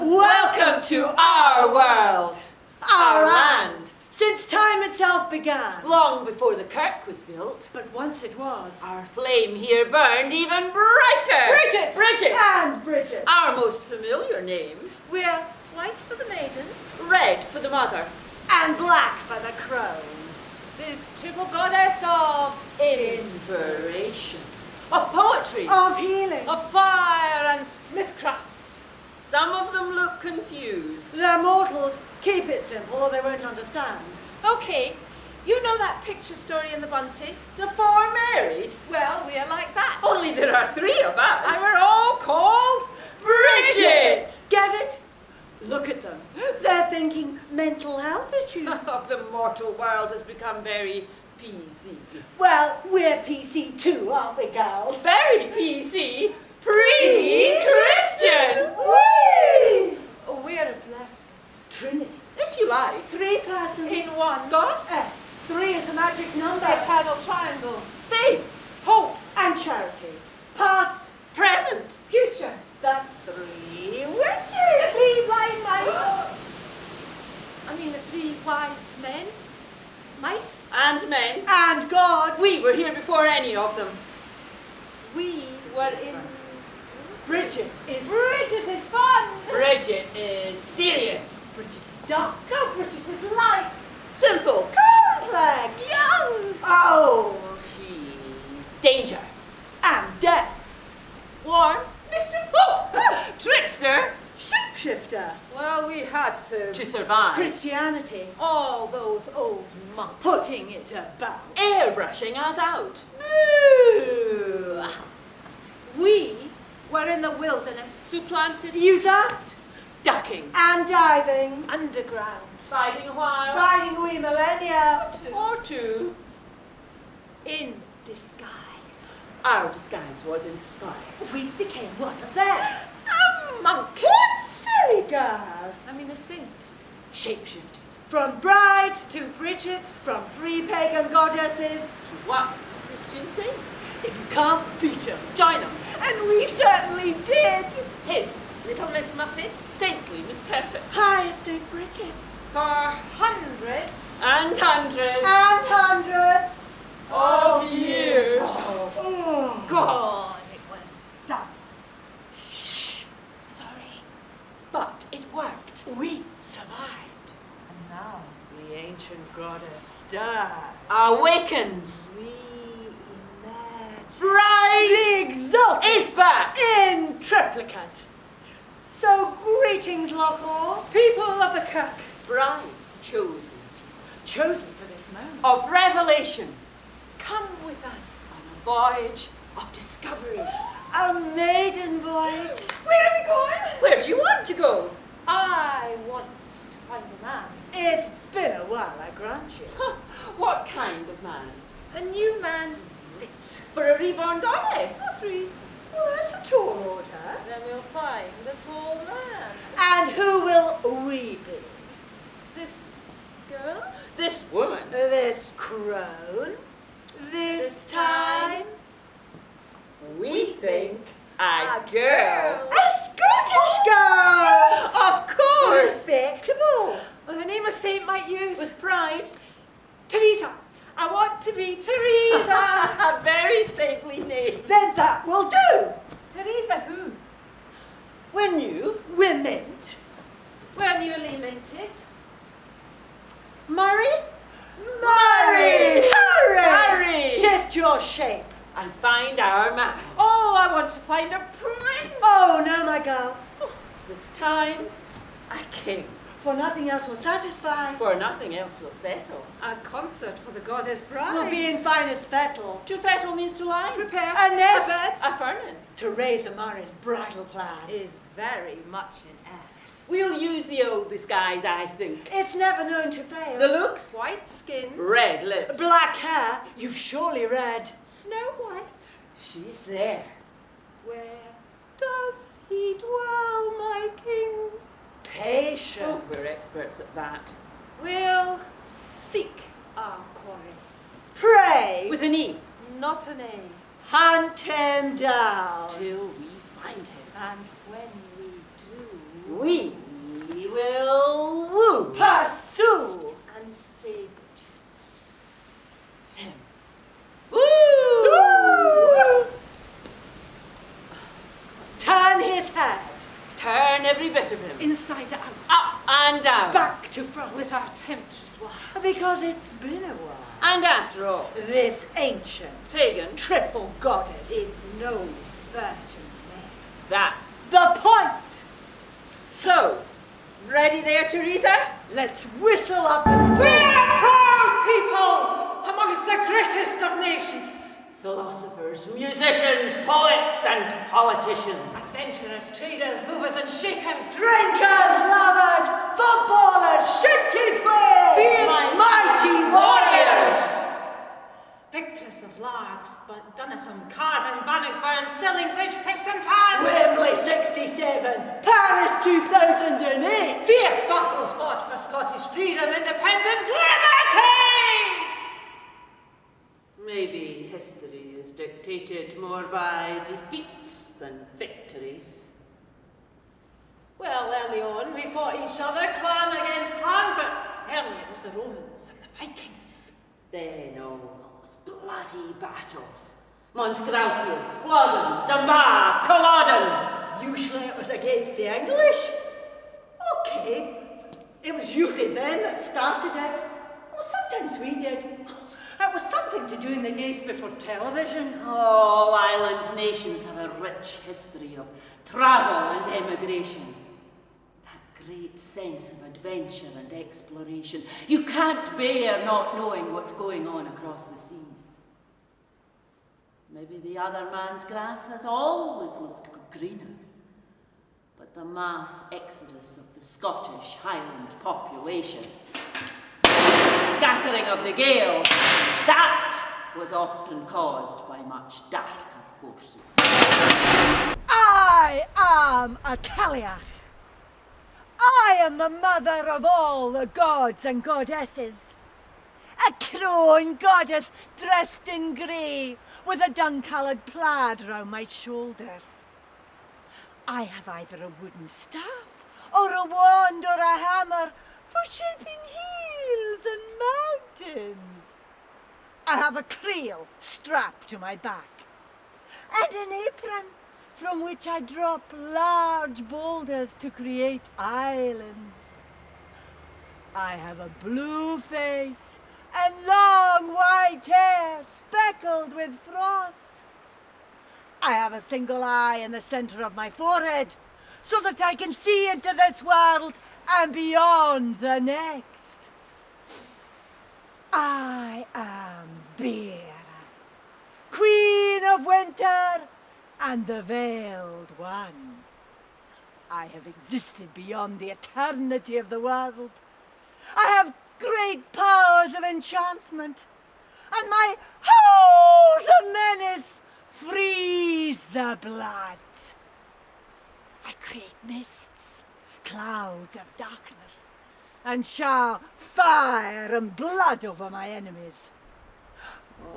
Welcome to our world, our land. Since time itself began. Long before the Kirk was built. But once it was. Our flame here burned even brighter. Bridget! And Bridget. Our most familiar name. We're white for the maiden. Red for the mother. And black for the crone. The triple goddess of Inspiration. Of poetry. Of healing. of fire and smithcraft. Some of them look confused. They're mortals. Keep it simple or they won't understand. Okay, you know that picture story in the Bunty? The Four Marys. Well, we're like that. Only there are three of us. And we're all called Bridget. Get it? Look at them. They're thinking mental health issues. The mortal world has become very PC. Well, we're PC too, aren't we, girls? Very PC. Pre-Christian. Whee! Oh, we're a blessed Trinity. If you like. 3 persons. in one. God, S. 3 is the magic number. Eternal triangle. faith, Hope. And charity. Past. present. Future. The 3 witches. The 3 blind mice. I mean the 3 wise men. Mice. And men. And God. We were here before any of them. We were in... Bridget is. Bridget is fun. Bridget is serious. Bridget is dark. No, Bridget is light. Simple. Complex. Young. Old. She's danger. And death. Warm. Mischief. Oh, trickster. Shapeshifter. Well, we had to survive. Christianity. All those old monks. Putting it about. Airbrushing us out. Moo. We were in the wilderness. Supplanted. Usurped. Ducking. And diving. Underground. Biding a while. Riding a wee millennia. Or two. In disguise. Our disguise was inspired. We became one of them. A monk. What silly girl. I mean a saint. Shapeshifted. From bride. To Bridget. From 3 pagan goddesses. One Christian saint. If you can't beat them. Join them. And we certainly did. Hid. Little Miss Muffet. Saintly Miss Perfect. Hi, St. Bridget. For hundreds. And hundreds And hundreds. of years. Oh. God, it was done. Shh. Sorry. But it worked. We survived. And now The ancient goddess stirred. Awakens. we imagine. Bride The exalted is back. in triplicate. So greetings, Loch Awe. People of the Kirk. Brides chosen. Chosen for this moment. Of revelation. Come with us. On a voyage of discovery. A maiden voyage. Where are we going? Where do you want to go? I want to find a man. It's been a while, I grant you. What kind of man? A new man fit. For a reborn goddess. Or 3. Well, that's a tall order. Then we'll find a tall man. And who will we be? This girl? This woman. This crone? This time? We think a girl. A Scottish girl! Of course. Respectable. Well, the name a saint might use. With pride. Teresa. I want to be Teresa. A very saintly name. Then that will do. Teresa who? When you. We're mint. We're newly minted. Murray? Murray! Hurry! Hurry! Shift your shape. And find our man. Oh, I want to find a prince. Oh, no, my girl. This time, a king. For nothing else will satisfy. For nothing else will settle. A concert for the goddess bride. We'll be in finest fettle. To fettle means to lie. Prepare A nest. bed. A furnace. To raise a Murray's bridal plan. Is very much in earnest. We'll use the old disguise, I think. It's never known to fail. The looks. White skin. Red lips. Black hair, you've surely read. Snow White. She's there. Where does he dwell, my king? Patience. Oh, we're experts at that. We'll seek our quarry. Pray. With an E. Not an A. Hunt him down. Till we find him. And when we do... We will woo, pursue, and save him. Woo! turn his head, Turn every bit of him. inside out, Up and down. back to front, with our temptress wife. because it's been a while. And after all, This ancient, pagan, triple goddess is no virgin Mary. that's The point! so. Ready there, Teresa? Let's whistle up a storm. We are a proud people amongst the greatest of nations. Philosophers, musicians, poets, and politicians. Adventurers, traders, movers, and shakers. Drinkers, lovers, footballers, shifty players, Fierce mighty warriors. Victors of Largs, Dunnacham, Carham, Bannockburn, Stirlingbridge, Preston Pans. Wembley 67, Paris 2008. Fierce battles fought for Scottish freedom, independence, liberty! Maybe history is dictated more by defeats than victories. Well, early on we fought each other, clan against clan, but early it was the Romans and the Vikings. Then all those bloody battles. Montgraupius, Flodden, Dunbar, Culloden. Usually it was against the English. Okay, it was usually them that started it. Well, sometimes we did. It was something to do in the days before television. All island nations have a rich history of travel and emigration. That great sense of adventure and exploration. You can't bear not knowing what's going on across the seas. Maybe the other man's grass has always looked greener, but the mass exodus of the Scottish Highland population, the scattering of the Gael, that was often caused by much darker forces. I am a Caliach. I am the mother of all the gods and goddesses. A crone goddess dressed in grey with a dun-coloured plaid round my shoulders. I have either a wooden staff or a wand or a hammer for shaping hills and mountains. I have a creel strapped to my back and an apron from which I drop large boulders to create islands. I have a blue face and long white hair speckled with frost. I have a single eye in the centre of my forehead so that I can see into this world and beyond the next. I am Beer, Queen of Winter and the Veiled One. I have existed beyond the eternity of the world. I have great powers of enchantment, and my howls of menace freeze the blood. I create mists, clouds of darkness, and shower fire and blood over my enemies.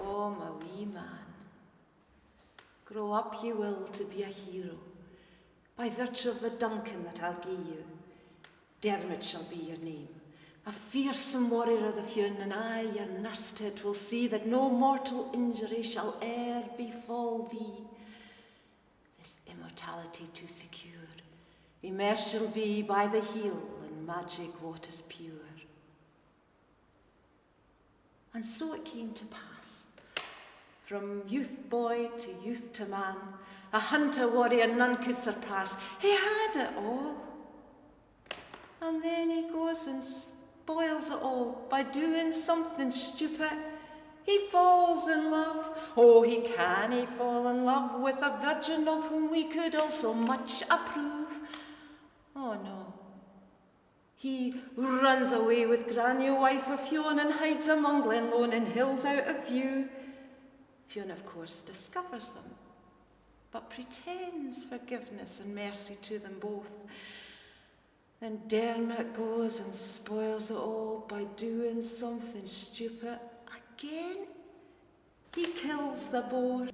Oh, my wee man, grow up ye will to be a hero, by virtue of the Duncan that I'll gie you. Dermot shall be your name, a fearsome warrior of the Fune, and I, your nursted, will see that no mortal injury shall e'er befall thee. This immortality to secure, immersed shall be by the heel in magic waters pure. And so it came to pass, from youth boy to youth to man, a hunter warrior none could surpass. He had it all, and then he goes and spoils it all by doing something stupid. He falls in love. Oh, he fall in love with a virgin of whom we could also much approve. Oh no. He runs away with Granny, wife of Fionn, and hides among Glenlone and hills out of view. Fionn, of course, discovers them, but pretends forgiveness and mercy to them both. Then Dermot goes and spoils it all by doing something stupid again. He kills the boar.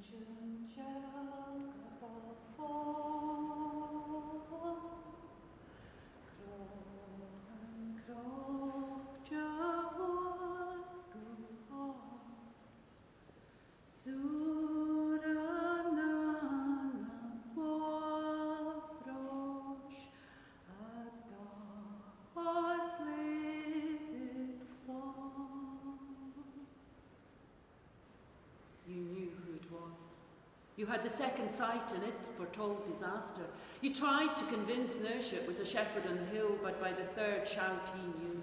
You had the second sight, and it foretold disaster. You tried to convince Nersha it was a shepherd on the hill, but by the third shout he knew,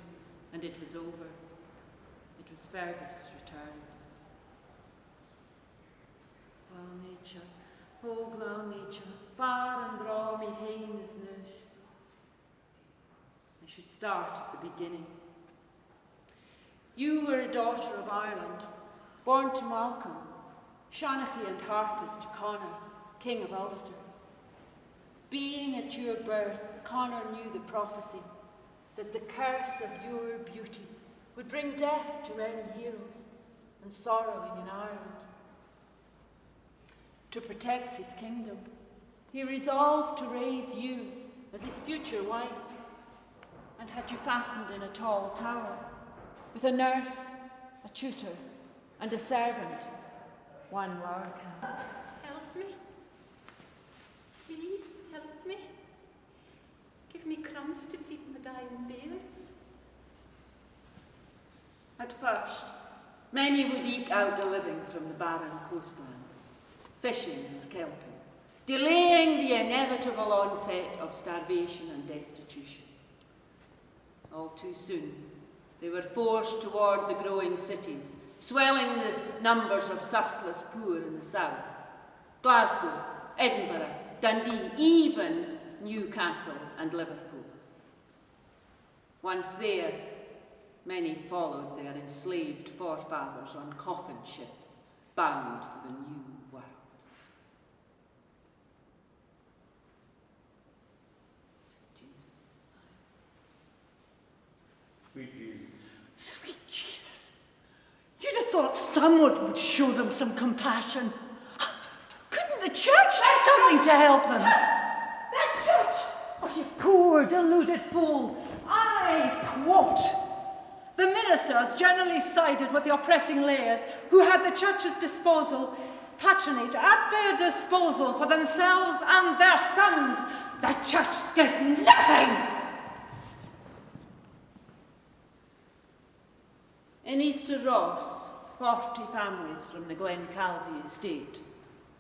and it was over. It was Fergus returned. Glau nature, oh glau nature, far and raw me hain is Nersh. I should start at the beginning. You were a daughter of Ireland, born to Malcolm, Shanachie and harpist to Conan, king of Ulster. Being at your birth, Conan knew the prophecy that the curse of your beauty would bring death to many heroes and sorrowing in Ireland. To protect his kingdom, he resolved to raise you as his future wife, and had you fastened in a tall tower, with a nurse, a tutor, and a servant, one Larkin. Help me. Please help me. Give me crumbs to feed my dying bairns. At first, many would eke out a living from the barren coastland, fishing or kelping, delaying the inevitable onset of starvation and destitution. All too soon, they were forced toward the growing cities, swelling the numbers of surplus poor in the south. Glasgow, Edinburgh, Dundee, even Newcastle and Liverpool. Once there, many followed their enslaved forefathers on coffin ships, bound for the new world. Sweet Jesus. Sweet Jesus. You'd have thought someone would show them some compassion. Couldn't the church do something to help them? The church? Oh, you poor, deluded fool. I quote. The ministers generally sided with the oppressing layers who had the church's patronage at their disposal for themselves and their sons. The church did nothing. In Easter Ross, 40 families from the Glencalvie estate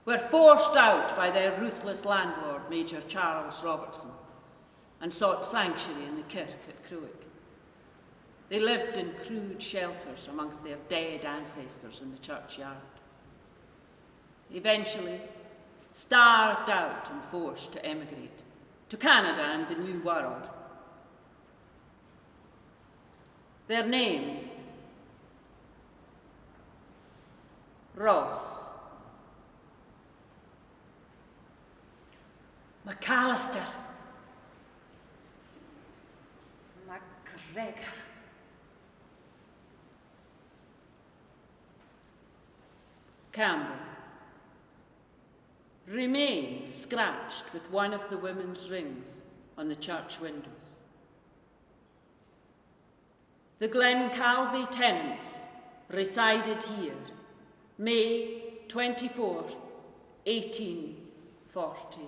were forced out by their ruthless landlord, Major Charles Robertson, and sought sanctuary in the Kirk at Cruick. They lived in crude shelters amongst their dead ancestors in the churchyard. Eventually, starved out and forced to emigrate to Canada and the New World. Their names: Ross, McAllister, MacGregor. Campbell. Remains scratched with one of the women's rings on the church windows. The Glencalvie tenants resided here May 24th, 1840.